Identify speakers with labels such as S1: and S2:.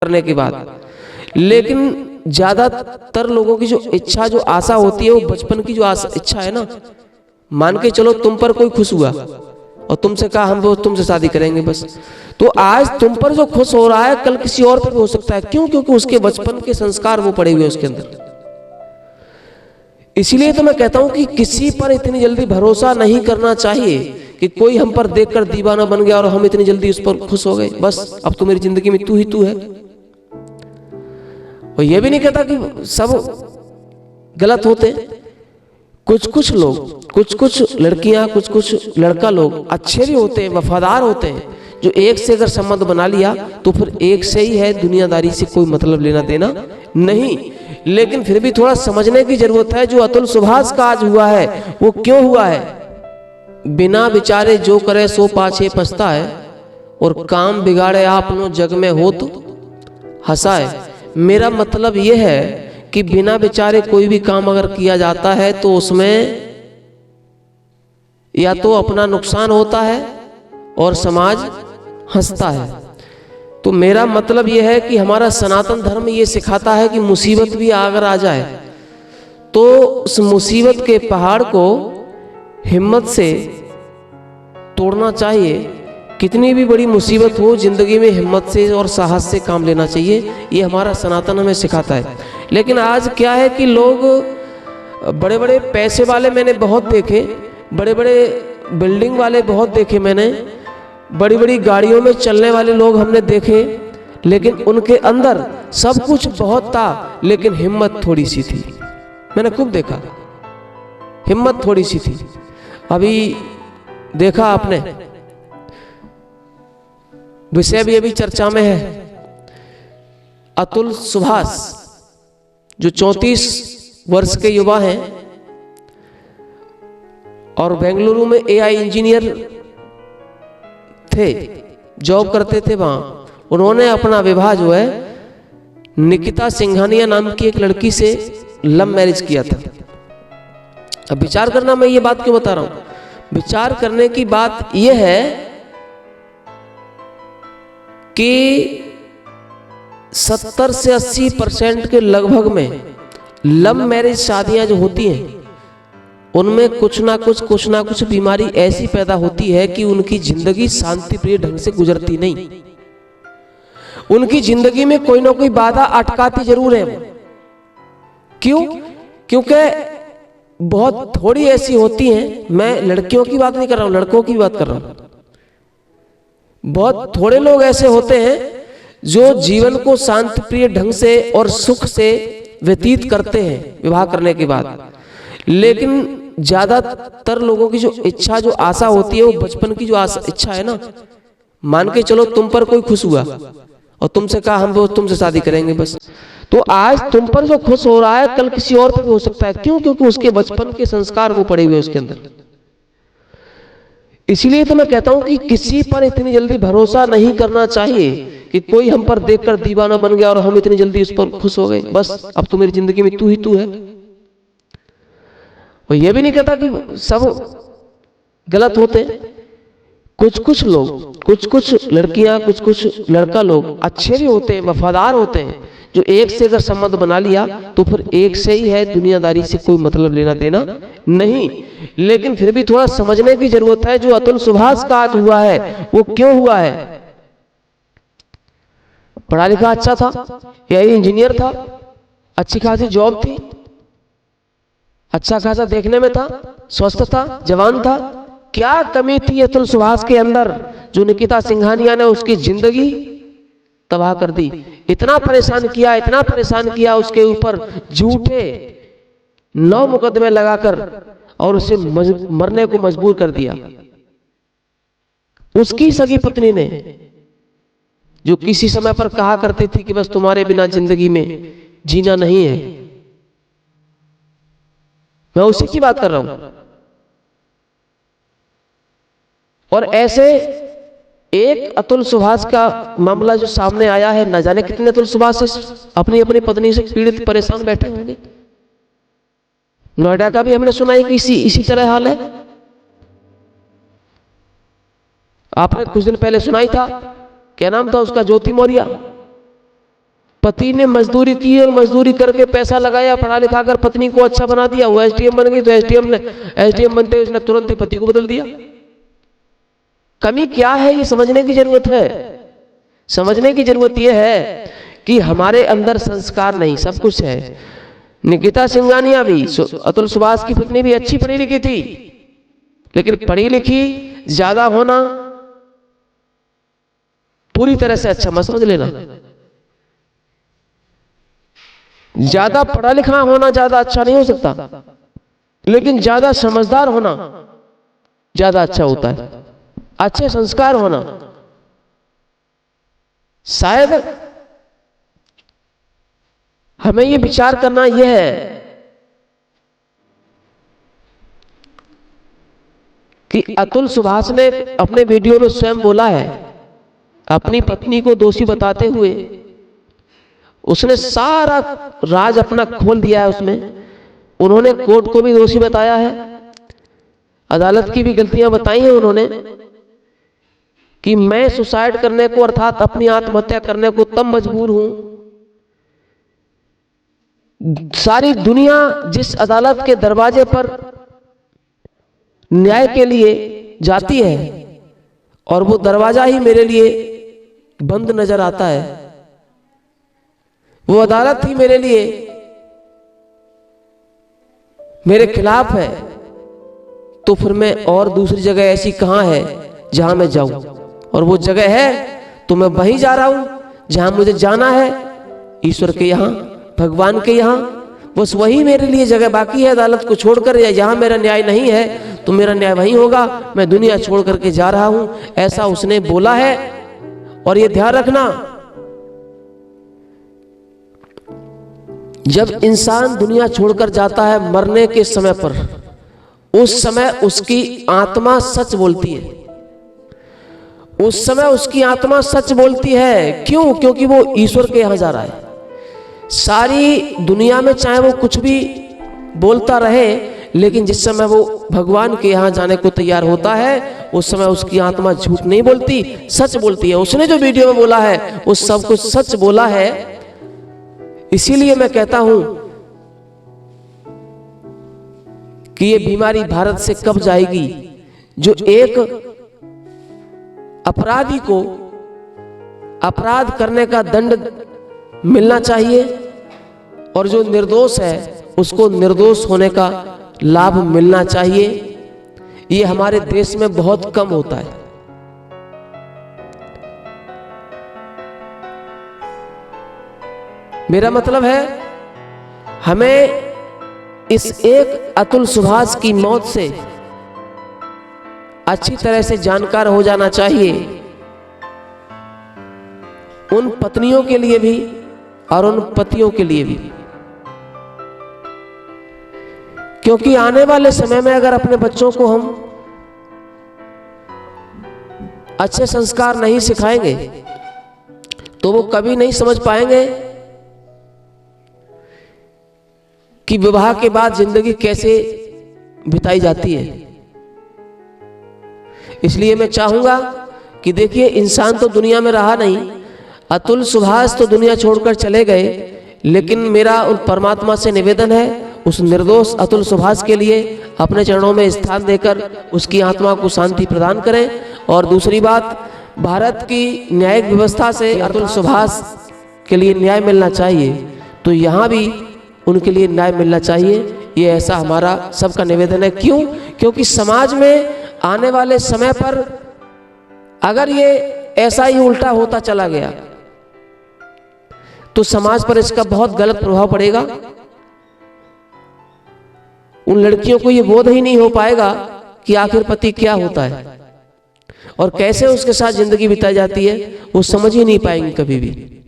S1: करने की बात। लेकिन ज्यादातर लोगों की जो इच्छा, जो आशा होती है, वो बचपन की जो इच्छा है ना, मान के चलो तुम पर कोई खुश हुआ और तुमसे कहा हम वो तुमसे शादी करेंगे बस, तो आज तुम पर जो खुश हो रहा है कल किसी और पर भी हो सकता है। क्यों? क्योंकि उसके बचपन के संस्कार वो पड़े हुए उसके अंदर। इसलिए तो मैं कहता हूं कि किसी पर इतनी जल्दी भरोसा नहीं करना चाहिए कि कोई हम पर देखकर दीवाना बन गया और हम इतनी जल्दी उस पर खुश हो गए, बस अब तो मेरी जिंदगी में तू ही तू है। और ये भी नहीं कहता कि सब गलत होते, कुछ कुछ लोग, कुछ कुछ लड़कियां, कुछ कुछ लड़का लोग अच्छे भी होते हैं, वफादार होते हैं, जो एक से अगर संबंध बना लिया तो फिर एक से ही है, दुनियादारी से कोई मतलब लेना देना नहीं। लेकिन फिर भी थोड़ा समझने की जरूरत है। जो अतुल सुभाष का आज हुआ है वो क्यों हुआ है? बिना विचारे जो करे सो पाछे पछता है, और काम बिगाड़े आपनो जग में हो तो हंसाए। मेरा मतलब यह है कि बिना विचारे कोई भी काम अगर किया जाता है तो उसमें या तो अपना नुकसान होता है और समाज हंसता है। तो मेरा मतलब यह है कि हमारा सनातन धर्म ये सिखाता है कि मुसीबत भी अगर आ जाए तो उस मुसीबत के पहाड़ को हिम्मत से तोड़ना चाहिए। कितनी भी बड़ी मुसीबत हो, जिंदगी में हिम्मत से और साहस से काम लेना चाहिए, ये हमारा सनातन हमें सिखाता है। लेकिन आज क्या है कि लोग, बड़े बड़े पैसे वाले मैंने बहुत देखे, बड़े बड़े बिल्डिंग वाले बहुत देखे मैंने, बड़ी बड़ी गाड़ियों में चलने वाले लोग हमने देखे, लेकिन उनके अंदर सब कुछ बहुत था लेकिन हिम्मत थोड़ी सी थी। मैंने खूब देखा, हिम्मत थोड़ी सी थी। अभी देखा आपने, विषय भी अभी चर्चा में है, अतुल सुभाष जो 34 वर्ष के युवा हैं और बेंगलुरु में एआई इंजीनियर थे, जॉब करते थे वहां। उन्होंने अपना विवाह जो है निकिता सिंघानिया नाम की एक लड़की से लव मैरिज किया था। अब विचार करना, मैं ये बात क्यों बता रहा हूं? विचार करने की बात यह है कि 70 से 80% के लगभग में लव मैरिज शादियां जो होती हैं उनमें कुछ ना कुछ बीमारी ऐसी पैदा होती है कि उनकी जिंदगी शांति प्रिय ढंग से गुजरती नहीं। उनकी जिंदगी में कोई ना कोई बाधा अटकाती जरूर है। क्यों? क्योंकि बहुत थोड़ी ऐसी होती हैं, मैं लड़कियों की बात नहीं कर रहा हूं, लड़कों की बात कर रहा हूं। बहुत थोड़े लोग ऐसे होते हैं जो जीवन को शांति प्रिय ढंग से और सुख से व्यतीत करते हैं विवाह करने के बाद। लेकिन ज्यादातर लोगों की जो इच्छा, जो आशा होती है, वो बचपन की जो इच्छा है ना, मान के चलो तुम पर कोई खुश हुआ और तुमसे कहा हम वो तुमसे शादी करेंगे बस, तो आज तुम पर जो खुश हो रहा है कल किसी और पर भी हो सकता है। क्यों? क्योंकि उसके बचपन के संस्कार वो पड़े हुए उसके अंदर। इसलिए तो मैं कहता हूं कि किसी पर इतनी जल्दी भरोसा नहीं करना चाहिए कि कोई हम पर देखकर दीवाना बन गया और हम इतनी जल्दी उस पर खुश हो गए, बस अब तो मेरी जिंदगी में तू ही तू है। और यह भी नहीं कहता कि सब गलत होते, कुछ कुछ लोग, कुछ कुछ लड़कियां, कुछ कुछ लड़का लोग अच्छे भी होते हैं, वफादार होते हैं, जो एक से अगर संबंध बना लिया तो फिर एक से ही है, दुनियादारी से कोई मतलब लेना देना नहीं। लेकिन फिर भी थोड़ा समझने की जरूरत है। जो अतुल सुभाष का आज हुआ है वो क्यों हुआ है? पढ़ा लिखा अच्छा था, एआई इंजीनियर था, अच्छी खासी जॉब थी, अच्छा खासा देखने में था, स्वस्थ था, जवान था। क्या कमी थी अतुल सुभाष के अंदर जो निकिता सिंघानिया ने उसकी जिंदगी तबाह कर दी? इतना परेशान किया, इतना परेशान किया, उसके ऊपर झूठे 9 मुकदमे लगाकर और उसे मरने को मजबूर कर दिया। उसकी सगी पत्नी ने, जो किसी समय पर कहा करती थी कि बस तुम्हारे बिना जिंदगी में जीना नहीं है, मैं उसी की बात कर रहा हूं। और ऐसे एक अतुल सुभाष का मामला जो सामने आया है, न जाने कितने अतुल सुभाष अपनी अपनी पत्नी से पीड़ित परेशान बैठे होंगे। नोएडा का भी हमने सुना है कि इसी तरह हाल है। आपने कुछ दिन पहले सुनाई था, क्या नाम था उसका, ज्योति मौर्य, पति ने मजदूरी की और मजदूरी करके पैसा लगाया, पढ़ा लिखा कर पत्नी को अच्छा बना दिया, वो एसडीएम बन गई, तो एसडीएम बनते हुए उसने तुरंत ही पति को बदल दिया। कमी क्या है ये समझने की जरूरत है। समझने की जरूरत ये है कि हमारे अंदर संस्कार नहीं, सब कुछ है। निकिता सिंघानिया भी, अतुल सुभाष की पत्नी भी अच्छी पढ़ी लिखी थी, लेकिन पढ़ी लिखी ज्यादा होना पूरी तरह से अच्छा मत समझ लेना। ज्यादा पढ़ा लिखा होना ज्यादा अच्छा नहीं हो सकता, लेकिन ज्यादा समझदार होना ज्यादा अच्छा होता है। अच्छे संस्कार होना, शायद हमें ये विचार करना यह है कि अतुल सुभाष ने अपने वीडियो में स्वयं बोला है, अपनी पत्नी को दोषी बताते हुए उसने सारा राज अपना खोल दिया है उसमें। उन्होंने कोर्ट को भी दोषी बताया है, अदालत की भी गलतियां बताई हैं उन्होंने कि मैं सुसाइड करने को अर्थात अपनी आत्महत्या करने को तब मजबूर हूं। सारी दुनिया जिस अदालत के दरवाजे पर न्याय के लिए जाती है और वो दरवाजा ही मेरे लिए बंद नजर आता है, वो अदालत ही मेरे लिए मेरे खिलाफ है, तो फिर मैं और दूसरी जगह ऐसी कहां है जहां मैं जाऊं? और वो जगह है तो मैं वहीं जा रहा हूं जहां मुझे जाना है, ईश्वर के यहां, भगवान के यहां। बस वही मेरे लिए जगह बाकी है अदालत को छोड़कर। या जहां मेरा न्याय नहीं है तो मेरा न्याय वहीं होगा, मैं दुनिया छोड़ करके जा रहा हूं, ऐसा उसने बोला है। और ये ध्यान रखना, जब इंसान दुनिया छोड़कर जाता है मरने के समय पर, उस समय उसकी आत्मा सच बोलती है। उस समय उसकी आत्मा सच बोलती है। क्यों? क्योंकि वो ईश्वर के यहां जा रहा है। सारी दुनिया में चाहे वो कुछ भी बोलता रहे, लेकिन जिस समय वो भगवान के यहां जाने को तैयार होता है, उस समय उसकी आत्मा झूठ नहीं बोलती, सच बोलती है। उसने जो वीडियो में बोला है वो सब कुछ सच बोला है। इसीलिए मैं कहता हूं कि ये बीमारी भारत से कब जाएगी, जो एक अपराधी को अपराध करने का दंड मिलना चाहिए और जो निर्दोष है उसको निर्दोष होने का लाभ मिलना चाहिए। ये हमारे देश में बहुत कम होता है। मेरा मतलब है, हमें इस एक अतुल सुभाष की मौत से अच्छी तरह से जानकार हो जाना चाहिए, उन पत्नियों के लिए भी और उन पतियों के लिए भी। क्योंकि आने वाले समय में अगर अपने बच्चों को हम अच्छे संस्कार नहीं सिखाएंगे तो वो कभी नहीं समझ पाएंगे कि विवाह के बाद जिंदगी कैसे बिताई जाती है। इसलिए मैं चाहूंगा कि देखिए, इंसान तो दुनिया में रहा नहीं, अतुल सुभाष तो दुनिया छोड़कर चले गए, लेकिन मेरा उन परमात्मा से निवेदन है, उस निर्दोष अतुल सुभाष के लिए अपने चरणों में स्थान देकर उसकी आत्मा को शांति प्रदान करें। और दूसरी बात, भारत की न्यायिक व्यवस्था से अतुल सुभाष के लिए न्याय मिलना चाहिए, तो यहाँ भी उनके लिए न्याय मिलना चाहिए। ये ऐसा हमारा सबका निवेदन है। क्यों? क्योंकि समाज में आने वाले समय पर अगर ये ऐसा ही उल्टा होता चला गया तो समाज पर इसका बहुत गलत प्रभाव पड़ेगा। उन लड़कियों को ये बोध ही नहीं हो पाएगा कि आखिर पति क्या होता है और कैसे उसके साथ जिंदगी बिताई जाती है, वो समझ ही नहीं पाएंगे कभी भी।